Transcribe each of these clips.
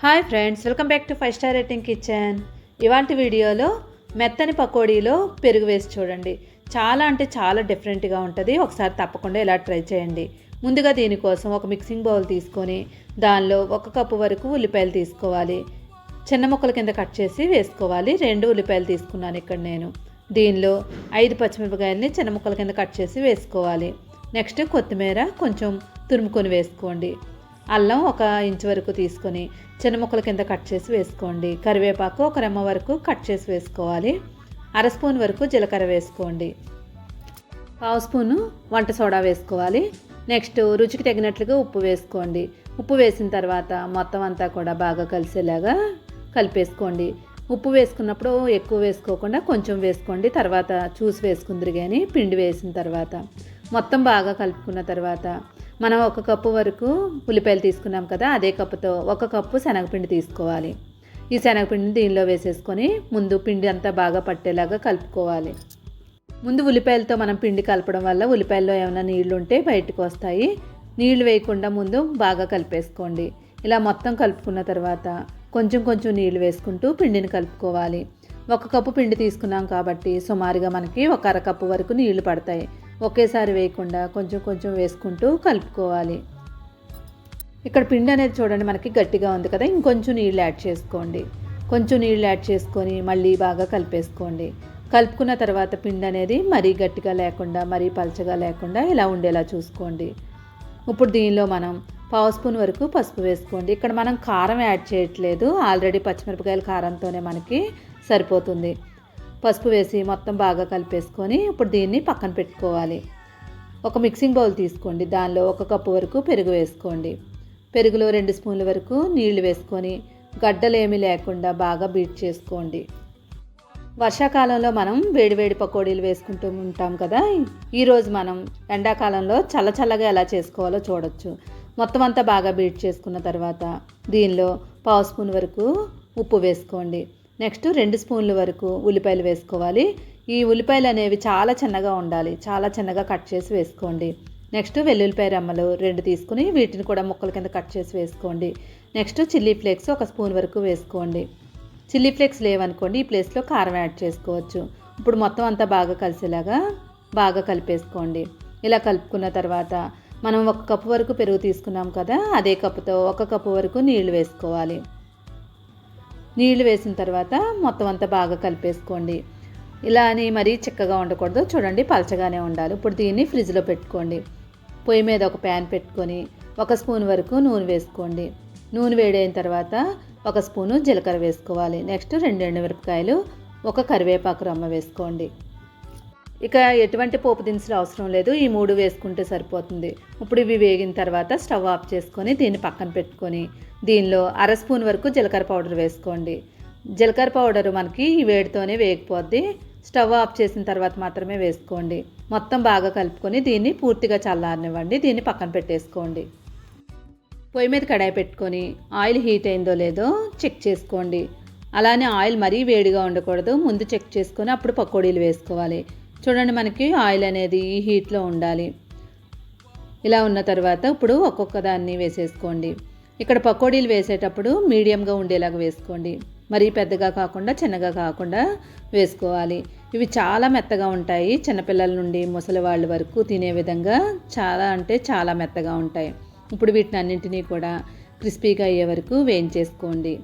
Hi friends, welcome back to 5 star rating kitchen. ఇవాంటి వీడియోలో మెత్తని పకోడీలో పెరుగు వేసి చూడండి. చాలా అంటే చాలా డిఫరెంట్గా ఉంటుంది. ఒకసారి తప్పకుండా ఇలా ట్రై చేయండి. ముందుగా దీనికోసం ఒక మిక్సింగ్ బౌల్ తీసుకొని దానిలో 1 కప్పు వరకు ఉల్లిపాయలు తీసుకోవాలి. చిన్న ముక్కల కింద కట్ చేసి వేసుకోవాలి. 2 ఉల్లిపాయలు తీసుకున్నాను ఇక్కడ నేను. దీనిలో 5 పచ్చిమిరపకాయలని చిన్న ముక్కల కింద కట్ చేసి వేసుకోవాలి. నెక్స్ట్ కొత్తిమీర కొంచెం తురుముకొని వేసుకోండి. అల్లం 1 ఇంచు వరకు తీసుకొని చిన్న ముక్కల కింద కట్ చేసి వేసుకోండి. కరివేపాకు 1 రెమ్మ వరకు కట్ చేసి వేసుకోవాలి. 1/2 స్పూన్ వరకు జీలకర్ర వేసుకోండి. 1/2 స్పూను వంట సోడా వేసుకోవాలి. నెక్స్ట్ రుచికి తగినట్లుగా ఉప్పు వేసుకోండి. ఉప్పు వేసిన తర్వాత మొత్తం అంతా కూడా బాగా కలిసేలాగా కలిపేసుకోండి. ఉప్పు వేసుకున్నప్పుడు ఎక్కువ వేసుకోకుండా కొంచెం వేసుకోండి. తర్వాత చూసి వేసుకుందరు కానీ పిండి వేసిన తర్వాత మొత్తం బాగా కలుపుకున్న తర్వాత మనం 1 కప్పు వరకు ఉల్లిపాయలు తీసుకున్నాం కదా, అదే కప్పుతో 1 కప్పు శనగపిండి తీసుకోవాలి. ఈ శనగపిండిని దీనిలో వేసేసుకొని ముందు పిండి అంతా బాగా పట్టేలాగా కలుపుకోవాలి. ముందు ఉల్లిపాయలతో మనం పిండి కలపడం వల్ల ఉల్లిపాయల్లో ఏమైనా నీళ్లు ఉంటే బయటకు వస్తాయి. నీళ్లు వేయకుండా ముందు బాగా కలిపేసుకోండి. ఇలా మొత్తం కలుపుకున్న తర్వాత కొంచెం కొంచెం నీళ్లు వేసుకుంటూ పిండిని కలుపుకోవాలి. 1 కప్పు పిండి తీసుకున్నాం కాబట్టి సుమారుగా మనకి 1/2 కప్పు వరకు నీళ్లు పడతాయి. ఒకేసారి వేయకుండా కొంచెం కొంచెం వేసుకుంటూ కలుపుకోవాలి. ఇక్కడ పిండి అనేది చూడండి మనకి గట్టిగా ఉంది కదా, ఇంకొంచెం నీళ్ళు యాడ్ చేసుకోండి. కొంచెం నీళ్ళు యాడ్ చేసుకొని మళ్ళీ బాగా కలిపేసుకోండి. కలుపుకున్న తర్వాత పిండి అనేది మరీ గట్టిగా లేకుండా మరీ పలచగా లేకుండా ఇలా ఉండేలా చూసుకోండి. ఇప్పుడు దీనిలో మనం 1/2 స్పూన్ వరకు పసుపు వేసుకోండి. ఇక్కడ మనం కారం యాడ్ చేయట్లేదు, ఆల్రెడీ పచ్చిమిరపకాయల కారంతోనే మనకి సరిపోతుంది. పసుపు వేసి మొత్తం బాగా కలిపేసుకొని ఇప్పుడు దీన్ని పక్కన పెట్టుకోవాలి. ఒక మిక్సింగ్ బౌల్ తీసుకోండి. దానిలో 1 కప్పు వరకు పెరుగు వేసుకోండి. పెరుగులో 2 స్పూన్ల వరకు నీళ్లు వేసుకొని గడ్డలేమీ లేకుండా బాగా బీట్ చేసుకోండి. వర్షాకాలంలో మనం వేడివేడి పకోడీలు వేసుకుంటూ ఉంటాం కదా, ఈరోజు మనం ఎండాకాలంలో చల్లచల్లగా ఎలా చేసుకోవాలో చూడొచ్చు. మొత్తం అంతా బాగా బీట్ చేసుకున్న తర్వాత దీనిలో 1/2 స్పూన్ వరకు ఉప్పు వేసుకోండి. నెక్స్ట్ 2 స్పూన్ల వరకు ఉల్లిపాయలు వేసుకోవాలి. ఈ ఉల్లిపాయలు అనేవి చాలా చిన్నగా ఉండాలి, చాలా చిన్నగా కట్ చేసి వేసుకోండి. నెక్స్ట్ వెల్లుల్లిపాయ రెమ్మలు 2 తీసుకుని వీటిని కూడా ముక్కల కింద కట్ చేసి వేసుకోండి. నెక్స్ట్ చిల్లీ ఫ్లేక్స్ 1 స్పూన్ వరకు వేసుకోండి. చిల్లీ ఫ్లేక్స్ లేవనుకోండి, ఈ ప్లేస్లో కారం యాడ్ చేసుకోవచ్చు. ఇప్పుడు మొత్తం అంతా బాగా కలిసేలాగా బాగా కలిపేసుకోండి. ఇలా కలుపుకున్న తర్వాత మనం 1 కప్పు వరకు పెరుగు తీసుకున్నాం కదా, అదే కప్పుతో 1 కప్పు వరకు నీళ్లు వేసుకోవాలి. నీళ్లు వేసిన తర్వాత మొత్తం అంతా బాగా కలిపేసుకోండి. ఇలా అని మరీ చిక్కగా ఉండకూడదు, చూడండి పలచగానే ఉండాలి. ఇప్పుడు దీన్ని ఫ్రిడ్జ్లో పెట్టుకోండి. పొయ్యి మీద ఒక ప్యాన్ పెట్టుకొని 1 స్పూన్ వరకు నూనె వేసుకోండి. నూనె వేడైన తర్వాత 1 స్పూను జీలకర్ర వేసుకోవాలి. నెక్స్ట్ 2 ఎండుమిరపకాయలు, 1 కరివేపాకు రమ్మ వేసుకోండి. ఇక ఎటువంటి పోపు దినుసులు అవసరం లేదు, ఈ 3 వేసుకుంటే సరిపోతుంది. ఇప్పుడు ఇవి వేగిన తర్వాత స్టవ్ ఆఫ్ చేసుకొని దీన్ని పక్కన పెట్టుకొని దీనిలో 1/2 స్పూన్ వరకు జీలకర్ర పౌడర్ వేసుకోండి. జీలకర్ర పౌడర్ మనకి ఈ వేడితోనే వేగిపోద్ది. స్టవ్ ఆఫ్ చేసిన తర్వాత మాత్రమే వేసుకోండి. మొత్తం బాగా కలుపుకొని దీన్ని పూర్తిగా చల్లారనివ్వండి. దీన్ని పక్కన పెట్టేసుకోండి. పొయ్యి మీద కడాయి పెట్టుకొని ఆయిల్ హీట్ అయిందో లేదో చెక్ చేసుకోండి. అలానే ఆయిల్ మరీ వేడిగా ఉండకూడదు, ముందు చెక్ చేసుకొని అప్పుడు పకోడీలు వేసుకోవాలి. చూడండి మనకి ఆయిల్ అనేది ఈ హీట్లో ఉండాలి. ఇలా ఉన్న తర్వాత ఇప్పుడు ఒక్కొక్క దాన్ని వేసేసుకోండి. ఇక్కడ పకోడీలు వేసేటప్పుడు మీడియంగా ఉండేలాగా వేసుకోండి. మరీ పెద్దగా కాకుండా చిన్నగా కాకుండా వేసుకోవాలి. ఇవి చాలా మెత్తగా ఉంటాయి, చిన్నపిల్లల నుండి ముసలి వాళ్ళ వరకు తినే విధంగా చాలా అంటే చాలా మెత్తగా ఉంటాయి. ఇప్పుడు వీటిని అన్నింటినీ కూడా క్రిస్పీగా అయ్యే వరకు వేయించేసుకోండి.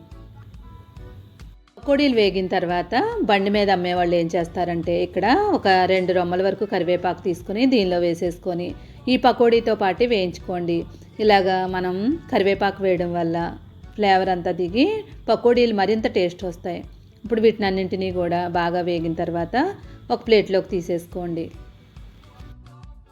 పకోడీలు వేగిన తర్వాత బండి మీద అమ్మేవాళ్ళు ఏం చేస్తారంటే ఇక్కడ ఒక 2 రొమ్మల వరకు కరివేపాకు తీసుకొని దీనిలో వేసేసుకొని ఈ పకోడీతో పాటు వేయించుకోండి. ఇలాగా మనం కరివేపాకు వేయడం వల్ల ఫ్లేవర్ అంతా దిగి పకోడీలు మరింత టేస్ట్ వస్తాయి. ఇప్పుడు వీటిని అన్నింటినీ కూడా బాగా వేగిన తర్వాత ఒక ప్లేట్లోకి తీసేసుకోండి.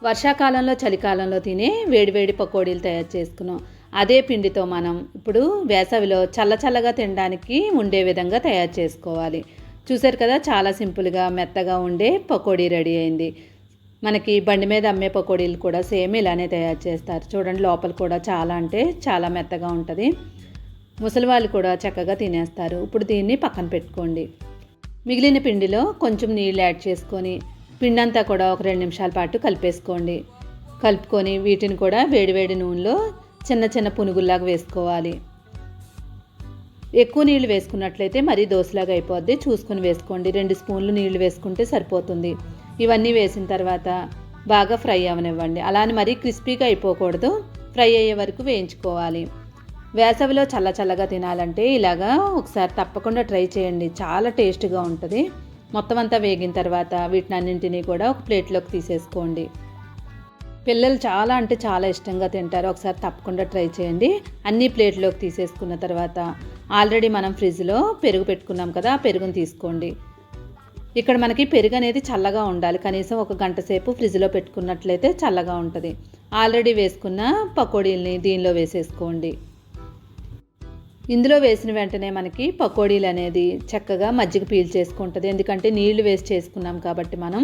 వర్షాకాలంలో చలికాలంలో తినే వేడివేడి పకోడీలు తయారు చేసుకున్నాం. అదే పిండితో మనం ఇప్పుడు వేసవిలో చల్లచల్లగా తినడానికి ఉండే విధంగా తయారు చేసుకోవాలి. చూసారు కదా, చాలా సింపుల్గా మెత్తగా ఉండే పకోడీ రెడీ అయింది. మనకి బండి మీద అమ్మే పకోడీలు కూడా సేమ్ ఇలానే తయారు చేస్తారు. చూడండి లోపల కూడా చాలా అంటే చాలా మెత్తగా ఉంటుంది. ముసలి వాళ్ళు కూడా చక్కగా తినేస్తారు. ఇప్పుడు దీన్ని పక్కన పెట్టుకోండి. మిగిలిన పిండిలో కొంచెం నీళ్ళు యాడ్ చేసుకొని పిండి అంతా కూడా ఒక 2 నిమిషాల పాటు కలిపేసుకోండి. కలుపుకొని వీటిని కూడా వేడివేడి నూనెలో చిన్న చిన్న పునుగుల్లాగా వేసుకోవాలి. ఎక్కువ నీళ్ళు వేసుకున్నట్లయితే మరీ దోశలాగా అయిపోద్ది, చూసుకుని వేసుకోండి. 2 స్పూన్లు నీళ్లు వేసుకుంటే సరిపోతుంది. ఇవన్నీ వేసిన తర్వాత బాగా ఫ్రై అవనివ్వండి. అలానే మరీ క్రిస్పీగా అయిపోకూడదు, ఫ్రై అయ్యే వరకు వేయించుకోవాలి. వేసవిలో చల్లగా తినాలంటే ఇలాగా ఒకసారి తప్పకుండా ట్రై చేయండి, చాలా టేస్ట్గా ఉంటుంది. మొత్తం అంతా వేగిన తర్వాత వీటిని అన్నింటినీ కూడా ఒక ప్లేట్లోకి తీసేసుకోండి. పిల్లలు చాలా అంటే చాలా ఇష్టంగా తింటారు, ఒకసారి తప్పకుండా ట్రై చేయండి. అన్ని ప్లేట్లోకి తీసేసుకున్న తర్వాత ఆల్రెడీ మనం ఫ్రిడ్జ్లో పెరుగు పెట్టుకున్నాం కదా, ఆ పెరుగుని తీసుకోండి. ఇక్కడ మనకి పెరుగు అనేది చల్లగా ఉండాలి, కనీసం 1 గంట సేపు ఫ్రిడ్జ్లో పెట్టుకున్నట్లయితే చల్లగా ఉంటుంది. ఆల్రెడీ వేసుకున్న పకోడీల్ని దీనిలో వేసేసుకోండి. ఇందులో వేసిన వెంటనే మనకి పకోడీలు అనేది చక్కగా మజ్జిగ పీల్చేసుకుంటుంది, ఎందుకంటే నీళ్లు వేసి చేసుకున్నాం కాబట్టి మనం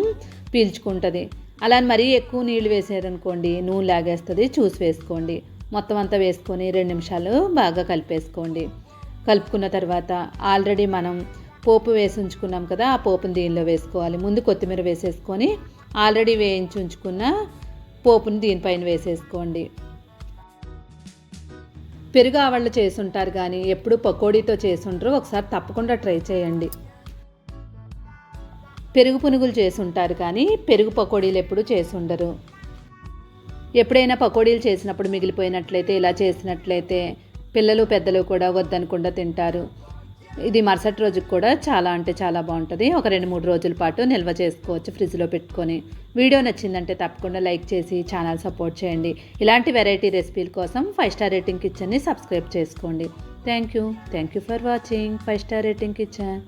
పీల్చుకుంటుంది. అలా మరీ ఎక్కువ నీళ్లు వేసారనుకోండి నూనె లాగేస్తుంది, చూసి వేసుకోండి. మొత్తం అంతా వేసుకొని 2 నిమిషాలు బాగా కలిపేసుకోండి. కలుపుకున్న తర్వాత ఆల్రెడీ మనం పోపు వేసి ఉంచుకున్నాం కదా, ఆ పోపుని దీనిలో వేసుకోవాలి. ముందు కొత్తిమీర వేసేసుకొని ఆల్రెడీ వేయించి ఉంచుకున్న పోపుని దీనిపైన వేసేసుకోండి. పెరుగు ఆవళ్ళు చేసుంటారు కానీ ఎప్పుడు పకోడీతో చేసుంటారు, ఒకసారి తప్పకుండా ట్రై చేయండి. పెరుగు పునుగులు చేసుంటారు కానీ పెరుగు పకోడీలు ఎప్పుడు చేసుండరు. ఎప్పుడైనా పకోడీలు చేసినప్పుడు మిగిలిపోయినట్లయితే ఇలా చేసినట్లయితే పిల్లలు పెద్దలు కూడా వద్దనకుండా తింటారు. ఇది మరుసటి రోజుకి కూడా చాలా అంటే చాలా బాగుంటుంది. ఒక 2-3 రోజుల పాటు నిల్వ చేసుకోవచ్చు ఫ్రిడ్జ్లో పెట్టుకొని. వీడియో నచ్చిందంటే తప్పకుండా లైక్ చేసి ఛానల్ సపోర్ట్ చేయండి. ఇలాంటి వెరైటీ రెసిపీల కోసం 5 స్టార్ రేటింగ్ కిచెన్ని సబ్స్క్రైబ్ చేసుకోండి. Thank you for watching 5 star rating kitchen.